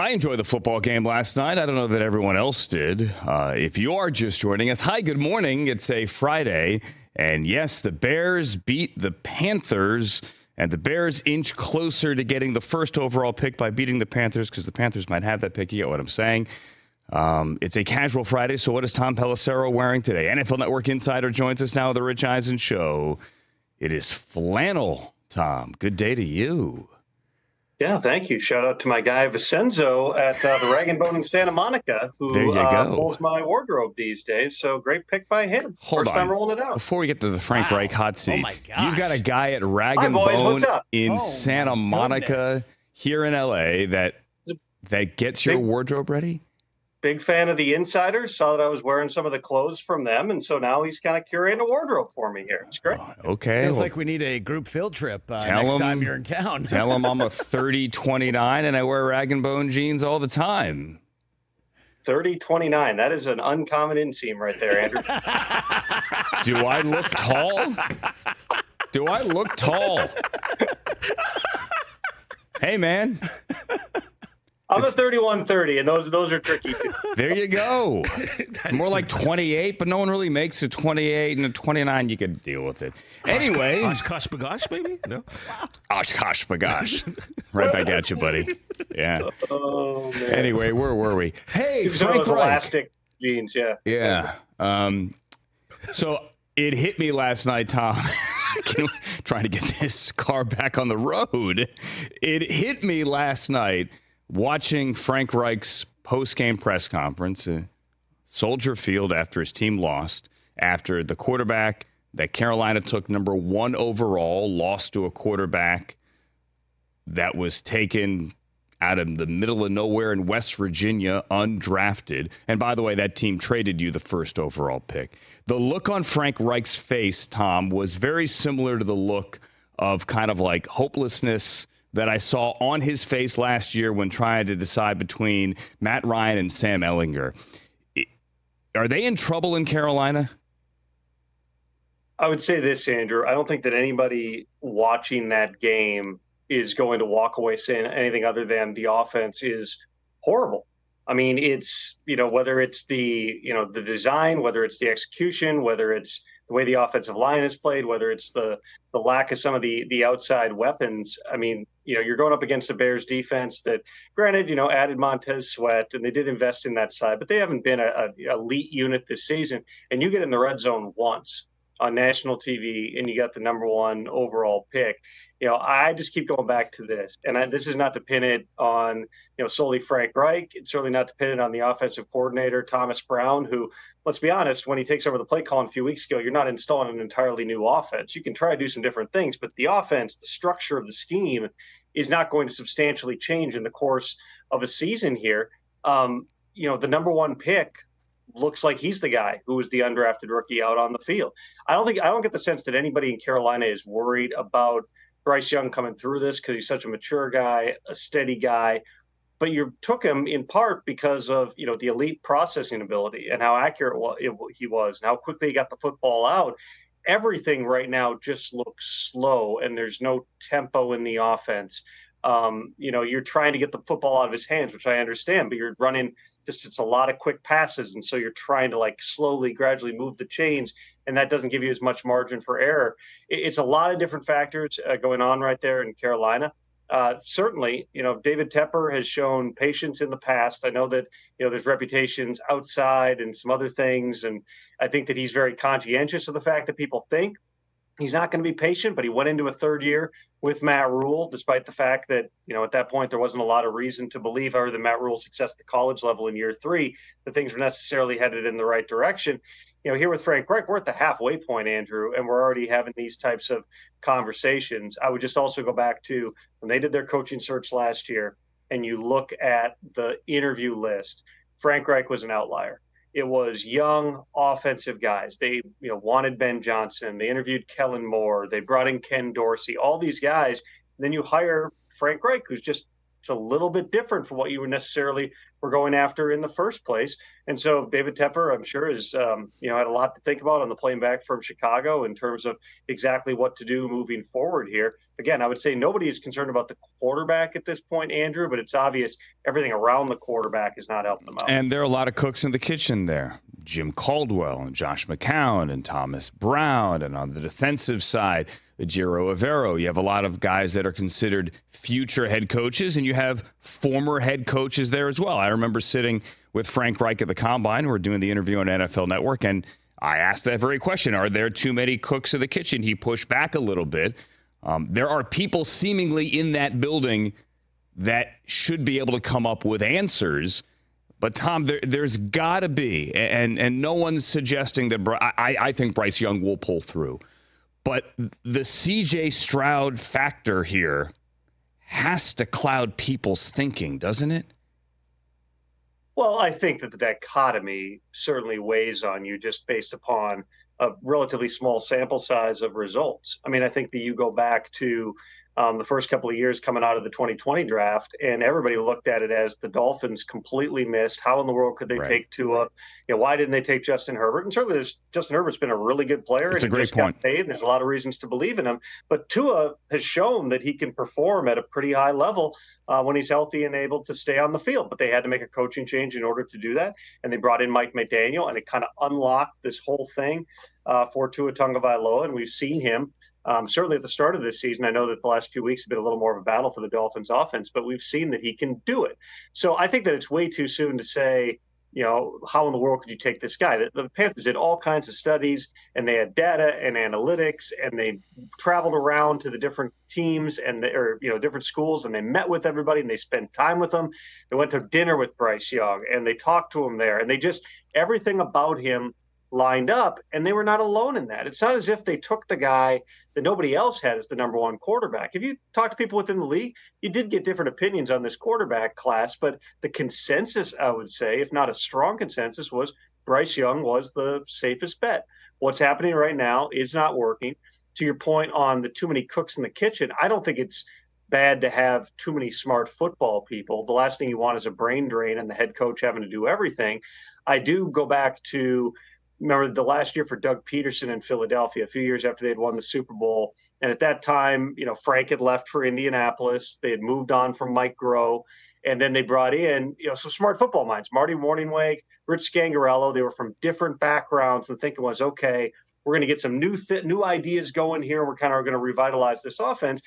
I enjoyed the football game last night. I don't know that everyone else did. If you are just joining us, hi, good morning. It's a Friday. And yes, the Bears beat the Panthers. And the Bears inch closer to getting the first overall pick by beating the Panthers, because the Panthers might have that pick. You get what I'm saying. It's a casual Friday, so what is Tom Pelissero wearing today? NFL Network Insider joins us now with the Rich Eisen Show. It is flannel, Tom. Good day to you. Yeah, thank you. Shout out to my guy Vincenzo at the Rag & Bone in Santa Monica, who pulls my wardrobe these days. So great pick by him. Hold First on. time rolling it out. Before we get to the Frank Reich hot seat, my gosh. you've got a guy at Rag & boys, Bone what's up? in Santa Monica here in L.A. that gets your wardrobe ready? Big fan of the Insiders. Saw that I was wearing some of the clothes from them, and so now he's kind of curating a wardrobe for me here. It's great. Okay. Feels like we need a group field trip next time you're in town. Tell him I'm a 30-29 and I wear Rag & Bone jeans all the time. 30-29. That is an uncommon inseam right there, Andrew. Do I look tall? Do I look tall? Hey, man. I'm a 31-30, and those are tricky too. There you go. More like 28, but no one really makes a 28 and a 29. You could deal with it. Anyway. Oshkosh bagosh, maybe? No? Oshkosh bagosh. Right back at you, buddy. Yeah. Oh, man. Anyway, where were we? Hey, Frank Reich. Elastic jeans, yeah. Yeah. So it hit me last night, Tom. Trying to get this car back on the road. It hit me last night watching Frank Reich's post-game press conference at Soldier Field after his team lost, after the quarterback that Carolina took number 1 overall lost to a quarterback that was taken out of the middle of nowhere in West Virginia, undrafted. And by the way, that team traded you the first overall pick. The look on Frank Reich's face, Tom, was very similar to the look of kind of like hopelessness that I saw on his face last year when trying to decide between Matt Ryan and Sam Ehlinger. Are they in trouble in Carolina? I would say this, Andrew. I don't think that anybody watching that game is going to walk away saying anything other than the offense is horrible. I mean, it's, whether it's the design, whether it's the execution, whether it's the way the offensive line is played, whether it's the lack of some of the outside weapons. I mean, you're going up against a Bears defense that, granted, added Montez Sweat, and they did invest in that side, but they haven't been a elite unit this season. And you get in the red zone once on national TV, and you got the number 1 overall pick. I just keep going back to this, and this is not to pin it on, solely Frank Reich. It's certainly not to pin it on the offensive coordinator, Thomas Brown, who, let's be honest, when he takes over the play calling a few weeks ago, you're not installing an entirely new offense. You can try to do some different things, but the offense, the structure of the scheme is not going to substantially change in the course of a season here. The number 1 pick looks like he's the guy who was the undrafted rookie out on the field. I don't get the sense that anybody in Carolina is worried about Bryce Young coming through this because he's such a mature guy, a steady guy. But you took him in part because of, the elite processing ability and how accurate he was and how quickly he got the football out. Everything right now just looks slow, and there's no tempo in the offense. You're trying to get the football out of his hands, which I understand, but you're running it's a lot of quick passes. And so you're trying to slowly, gradually move the chains, and that doesn't give you as much margin for error. It's a lot of different factors going on right there in Carolina. Certainly, David Tepper has shown patience in the past. I know that, there's reputations outside and some other things. And I think that he's very conscientious of the fact that people think he's not going to be patient, but he went into a third year with Matt Rule, despite the fact that, at that point, there wasn't a lot of reason to believe, other than Matt Rule's success at the college level in year 3, that things were necessarily headed in the right direction. Here with Frank Reich, we're at the halfway point, Andrew, and we're already having these types of conversations. I would just also go back to when they did their coaching search last year, and you look at the interview list, Frank Reich was an outlier. It was young offensive guys. They wanted Ben Johnson. They interviewed Kellen Moore. They brought in Ken Dorsey, all these guys. And then you hire Frank Reich, who's just It's a little bit different from what you necessarily were going after in the first place. And so David Tepper, I'm sure, is had a lot to think about on the plane back from Chicago in terms of exactly what to do moving forward here. Again, I would say nobody is concerned about the quarterback at this point, Andrew, but it's obvious everything around the quarterback is not helping them out. And there are a lot of cooks in the kitchen there. Jim Caldwell and Josh McCown and Thomas Brown. And on the defensive side, Giro Avero. You have a lot of guys that are considered future head coaches, and you have former head coaches there as well. I remember sitting with Frank Reich at the Combine. We're doing the interview on NFL Network, and I asked that very question. Are there too many cooks in the kitchen? He pushed back a little bit. There are people seemingly in that building that should be able to come up with answers. But, Tom, there's got to be, and no one's suggesting that I think Bryce Young will pull through. But the C.J. Stroud factor here has to cloud people's thinking, doesn't it? Well, I think that the dichotomy certainly weighs on you just based upon a relatively small sample size of results. I mean, I think that you go back to the first couple of years coming out of the 2020 draft, and everybody looked at it as the Dolphins completely missed. How in the world could they take Tua? Why didn't they take Justin Herbert? And certainly Justin Herbert's been a really good player. It's and a great point. Got paid, and there's a lot of reasons to believe in him. But Tua has shown that he can perform at a pretty high level when he's healthy and able to stay on the field. But they had to make a coaching change in order to do that. And they brought in Mike McDaniel, and it kind of unlocked this whole thing for Tua Tagovailoa. And we've seen him certainly at the start of this season. I know that the last few weeks have been a little more of a battle for the Dolphins offense, but we've seen that he can do it. So I think that it's way too soon to say, how in the world could you take this guy? The Panthers did all kinds of studies, and they had data and analytics, and they traveled around to the different teams and different schools, and they met with everybody, and they spent time with them. They went to dinner with Bryce Young, and they talked to him there, and they just everything about him lined up, and they were not alone in that. It's not as if they took the guy that nobody else had as the number one quarterback. If you talk to people within the league, you did get different opinions on this quarterback class, but the consensus, I would say, if not a strong consensus, was Bryce Young was the safest bet. What's happening right now is not working. To your point on the too many cooks in the kitchen, I don't think it's bad to have too many smart football people. The last thing you want is a brain drain and the head coach having to do everything. I do go back to remember the last year for Doug Peterson in Philadelphia, a few years after they had won the Super Bowl. And at that time, Frank had left for Indianapolis. They had moved on from Mike Groh. And then they brought in, some smart football minds, Marty Morningweg, Rich Scangarello. They were from different backgrounds. And thinking was, okay, we're going to get some new ideas going here. We're kind of going to revitalize this offense.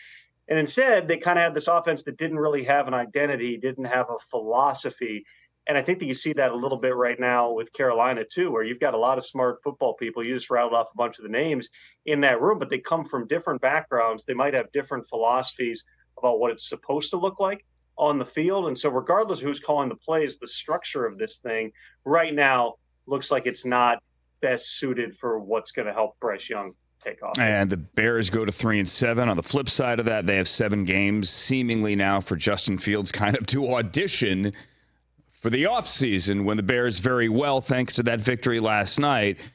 And instead, they kind of had this offense that didn't really have an identity, didn't have a philosophy. And I think that you see that a little bit right now with Carolina, too, where you've got a lot of smart football people. You just rattled off a bunch of the names in that room, but they come from different backgrounds. They might have different philosophies about what it's supposed to look like on the field. And so regardless of who's calling the plays, the structure of this thing right now looks like it's not best suited for what's going to help Bryce Young take off. And the Bears go to 3-7. On the flip side of that, they have 7 games seemingly now for Justin Fields kind of to audition for the offseason when the Bears very well, thanks to that victory last night,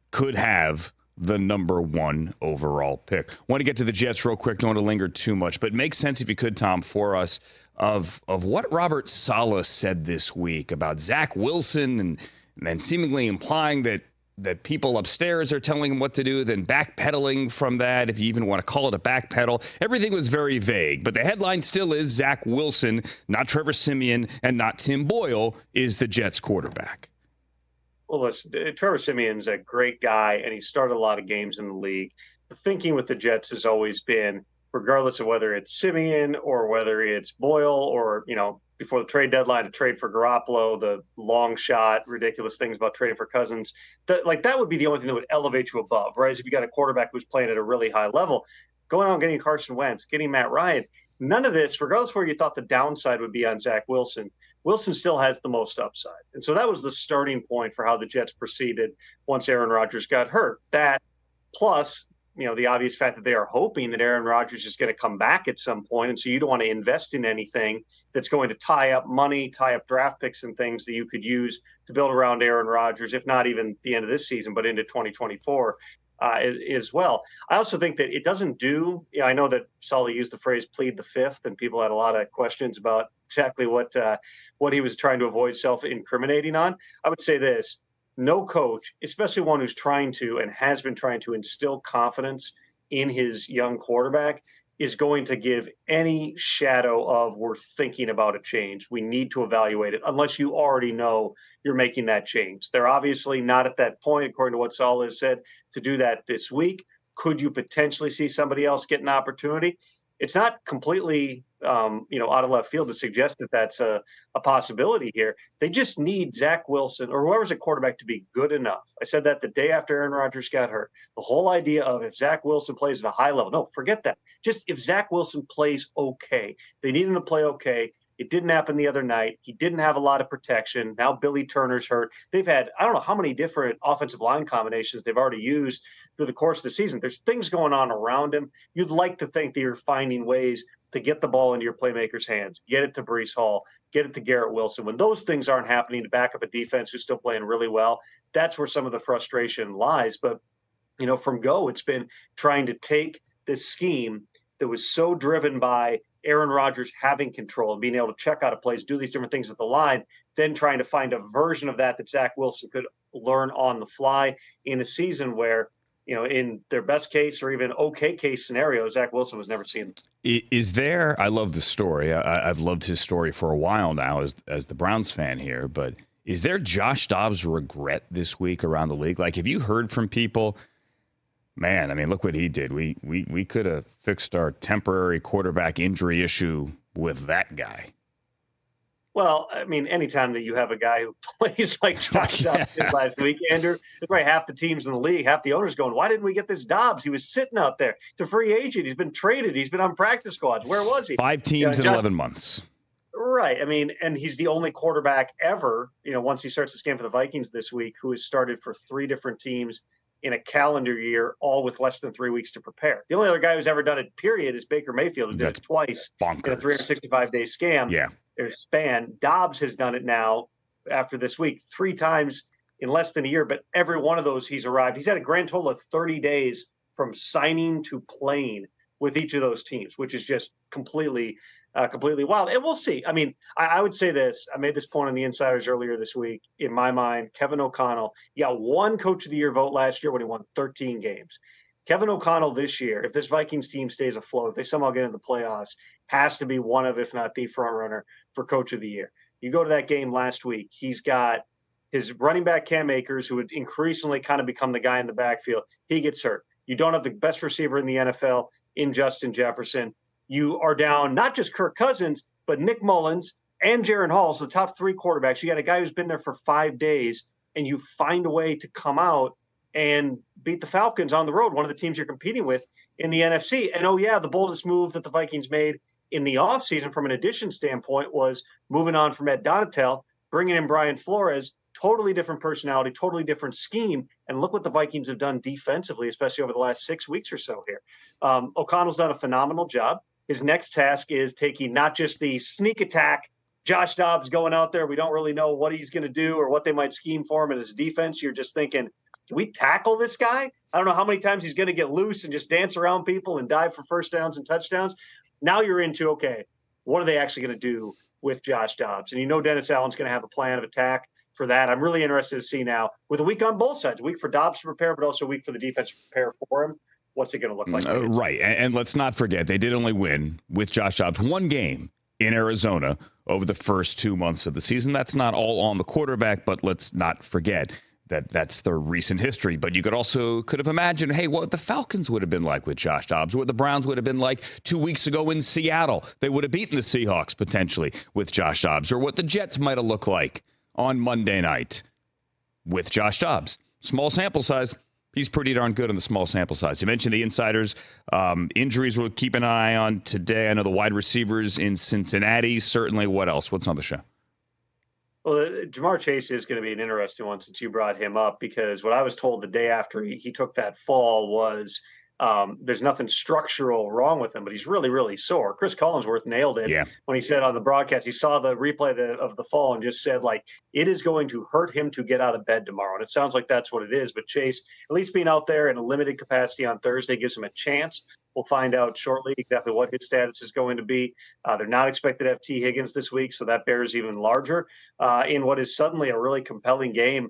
could have the number 1 overall pick. Want to get to the Jets real quick. Don't want to linger too much, but make sense if you could, Tom, for us of what Robert Saleh said this week about Zach Wilson and seemingly implying that people upstairs are telling him what to do, then backpedaling from that, if you even want to call it a backpedal. Everything was very vague, but the headline still is Zach Wilson, not Trevor Siemian, and not Tim Boyle, is the Jets quarterback. Well, listen, Trevor Siemian's a great guy, and he started a lot of games in the league. The thinking with the Jets has always been, regardless of whether it's Siemian or whether it's Boyle or, before the trade deadline to trade for Garoppolo, the long shot, ridiculous things about trading for Cousins, that would be the only thing that would elevate you above, right? If you got a quarterback who's playing at a really high level, going out and getting Carson Wentz, getting Matt Ryan, none of this, regardless of where you thought the downside would be on Zach Wilson, Wilson still has the most upside. And so that was the starting point for how the Jets proceeded once Aaron Rodgers got hurt. That plus, the obvious fact that they are hoping that Aaron Rodgers is going to come back at some point. And so you don't want to invest in anything that's going to tie up money, tie up draft picks and things that you could use to build around Aaron Rodgers, if not even the end of this season, but into 2024. as well. I also think that it doesn't do, I know that Sully used the phrase plead the fifth, and people had a lot of questions about exactly what he was trying to avoid self-incriminating on. I would say this: no coach, especially one who's trying to and has been trying to instill confidence in his young quarterback, is going to give any shadow of we're thinking about a change. We need to evaluate it unless you already know you're making that change. They're obviously not at that point, according to what Saul has said, to do that this week. Could you potentially see somebody else get an opportunity? It's not completely out of left field to suggest that that's a possibility here. They just need Zach Wilson or whoever's at quarterback to be good enough. I said that the day after Aaron Rodgers got hurt. The whole idea of if Zach Wilson plays at a high level, no, forget that. Just if Zach Wilson plays okay. They need him to play okay. It didn't happen the other night. He didn't have a lot of protection. Now Billy Turner's hurt. They've had, I don't know how many different offensive line combinations they've already used through the course of the season. There's things going on around him. You'd like to think that you're finding ways to get the ball into your playmakers' hands, get it to Breece Hall, get it to Garrett Wilson. When those things aren't happening to back up a defense who's still playing really well, that's where some of the frustration lies. But, from go, it's been trying to take this scheme that was so driven by Aaron Rodgers having control and being able to check out of plays, do these different things at the line, then trying to find a version of that Zach Wilson could learn on the fly in a season where, in their best case or even okay case scenario, Zach Wilson was never seen. Is there, I love the story. I've loved his story for a while now as the Browns fan here, but is there Josh Dobbs regret this week around the league? Like, have you heard from people, man, I mean, look what he did. We could have fixed our temporary quarterback injury issue with that guy. Well, I mean, anytime that you have a guy who plays like Josh Dobbs did last week, Andrew, there's probably half the teams in the league, half the owners going, why didn't we get this Dobbs? He was sitting out there. He's a free agent. He's been traded. He's been on practice squads. Where was he? 5 teams in 11 months. Right. I mean, and he's the only quarterback ever, once he starts this game for the Vikings this week, who has started for 3 different teams in a calendar year, all with less than 3 weeks to prepare. The only other guy who's ever done it, period, is Baker Mayfield, who did it twice bonkers. In a 365-day scam. Yeah. Span. Dobbs has done it now after this week 3 times in less than a year, but every one of those he's arrived. He's had a grand total of 30 days from signing to playing with each of those teams, which is just completely wild. And we'll see. I mean, I would say this. I made this point on the Insiders earlier this week. In my mind, Kevin O'Connell, he got 1 Coach of the Year vote last year when he won 13 games. Kevin O'Connell this year, if this Vikings team stays afloat, if they somehow get into the playoffs, has to be one of, if not the front runner for Coach of the Year. You go to that game last week, he's got his running back Cam Akers, who would increasingly kind of become the guy in the backfield. He gets hurt. You don't have the best receiver in the NFL in Justin Jefferson. You are down not just Kirk Cousins, but Nick Mullins and Jaron Hall, so the top 3 quarterbacks. You got a guy who's been there for 5 days, and you find a way to come out and beat the Falcons on the road, one of the teams you're competing with in the NFC. And, the boldest move that the Vikings made in the offseason from an addition standpoint was moving on from Ed Donatel, bringing in Brian Flores, totally different personality, totally different scheme. And look what the Vikings have done defensively, especially over the last 6 weeks or so here. O'Connell's done a phenomenal job. His next task is taking not just the sneak attack, Josh Dobbs going out there, we don't really know what he's going to do or what they might scheme for him in his defense. You're just thinking, can we tackle this guy? I don't know how many times he's going to get loose and just dance around people and dive for first downs and touchdowns. Now you're into, okay, what are they actually going to do with Josh Dobbs? And Dennis Allen's going to have a plan of attack for that. I'm really interested to see now, with a week on both sides, a week for Dobbs to prepare, but also a week for the defense to prepare for him. What's it going to look like? Right. And let's not forget, they did only win with Josh Dobbs 1 game in Arizona over the first 2 months of the season. That's not all on the quarterback, but let's not forget that's the recent history. But you could have imagined, hey, what the Falcons would have been like with Josh Dobbs, what the Browns would have been like 2 weeks ago in Seattle. They would have beaten the Seahawks potentially with Josh Dobbs, or what the Jets might have looked like on Monday night with Josh Dobbs. Small sample size. He's pretty darn good on the small sample size. You mentioned the Insiders. Injuries we'll keep an eye on today. I know the wide receivers in Cincinnati. Certainly. What else? What's on the show? Well, Jamar Chase is going to be an interesting one since you brought him up, because what I was told the day after he took that fall was There's nothing structural wrong with him, but he's really, really sore. Chris Collinsworth nailed it when he said on the broadcast, he saw the replay of the fall and just said, like, it is going to hurt him to get out of bed tomorrow. And it sounds like that's what it is. But Chase, at least being out there in a limited capacity on Thursday gives him a chance. We'll find out shortly exactly what his status is going to be. They're not expected to have T. Higgins this week, so that bears even larger in what is suddenly a really compelling game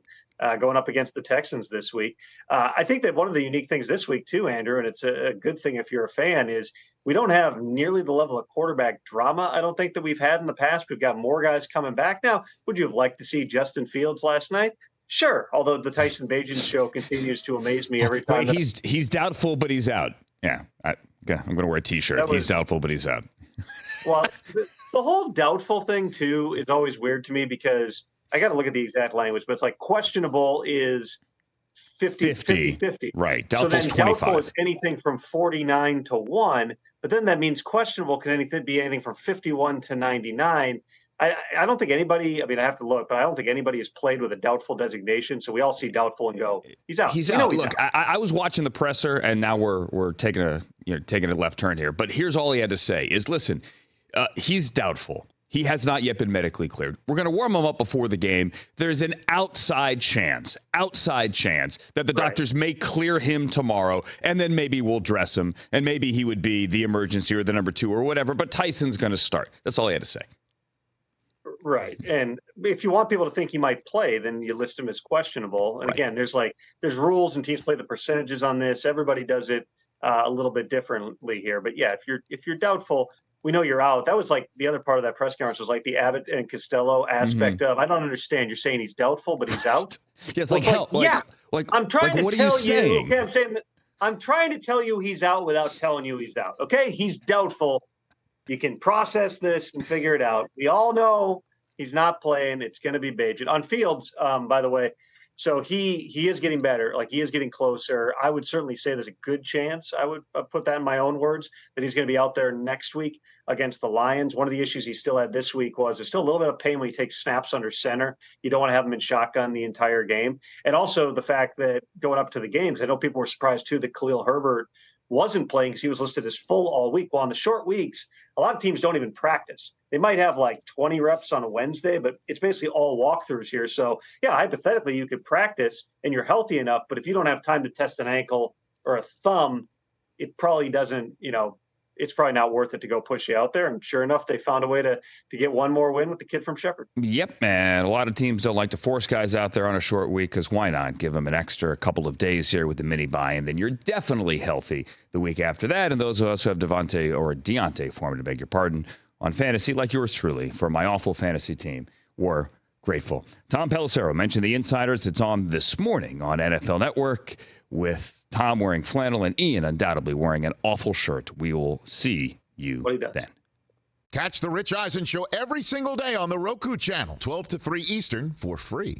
going up against the Texans this week. I think that one of the unique things this week too, Andrew, and it's a good thing if you're a fan, is we don't have nearly the level of quarterback drama I don't think that we've had in the past. We've got more guys coming back now. Would you have liked to see Justin Fields last night? Sure, although the Tyson Bagent show continues to amaze me every time. He's doubtful, but he's out. Yeah, I'm going to wear a T-shirt. He's doubtful, but he's out. Well, the whole doubtful thing, too, is always weird to me because I got to look at the exact language, but it's like questionable is 50-50. Right. Doubtful is 25. Doubtful is anything from 49 to 1, but then that means questionable can be anything from 51 to 99. I don't think anybody, I mean, I have to look, but I don't think anybody has played with a doubtful designation. So we all see doubtful and go, he's out. He's out. Look, I was watching the presser, and now we're taking a left turn here. But here's all he had to say is, listen, he's doubtful. He has not yet been medically cleared. We're going to warm him up before the game. There's an outside chance that the doctors may clear him tomorrow, and then maybe we'll dress him, and maybe he would be the emergency or the number 2 or whatever. But Tyson's going to start. That's all he had to say. Right. And if you want people to think he might play, then you list him as questionable. And again, there's rules and teams play the percentages on this. Everybody does it a little bit differently here. But yeah, if you're doubtful, we know you're out. That was like the other part of that press conference was like the Abbott and Costello aspect of, I don't understand. You're saying he's doubtful, but he's out. Yeah, it's like help. I'm trying to tell you. Okay, I'm saying that I'm trying to tell you he's out without telling you he's out. Okay, he's doubtful. You can process this and figure it out. We all know he's not playing. It's going to be Bagent. On Fields, by the way, so he is getting better. Like, he is getting closer. I would certainly say there's a good chance, I would put that in my own words, that he's going to be out there next week against the Lions. One of the issues he still had this week was there's still a little bit of pain when he takes snaps under center. You don't want to have him in shotgun the entire game. And also the fact that going up to the games, I know people were surprised too that Khalil Herbert wasn't playing because he was listed as full all week. Well, on the short weeks, a lot of teams don't even practice. They might have like 20 reps on a Wednesday, but it's basically all walkthroughs here. So, yeah, hypothetically, you could practice and you're healthy enough, but if you don't have time to test an ankle or a thumb, it probably doesn't, it's probably not worth it to go push you out there. And sure enough, they found a way to get one more win with the kid from Shepherd. Yep, and a lot of teams don't like to force guys out there on a short week because why not? Give them an extra couple of days here with the mini bye, and then you're definitely healthy the week after that. And those of us who have Deontay Foreman, to beg your pardon, on fantasy, like yours truly, for my awful fantasy team, we're grateful. Tom Pelissero mentioned the Insiders. It's on this morning on NFL Network with Tom wearing flannel and Ian undoubtedly wearing an awful shirt. We will see you then. Catch the Rich Eisen Show every single day on the Roku channel, 12 to 3 Eastern, for free.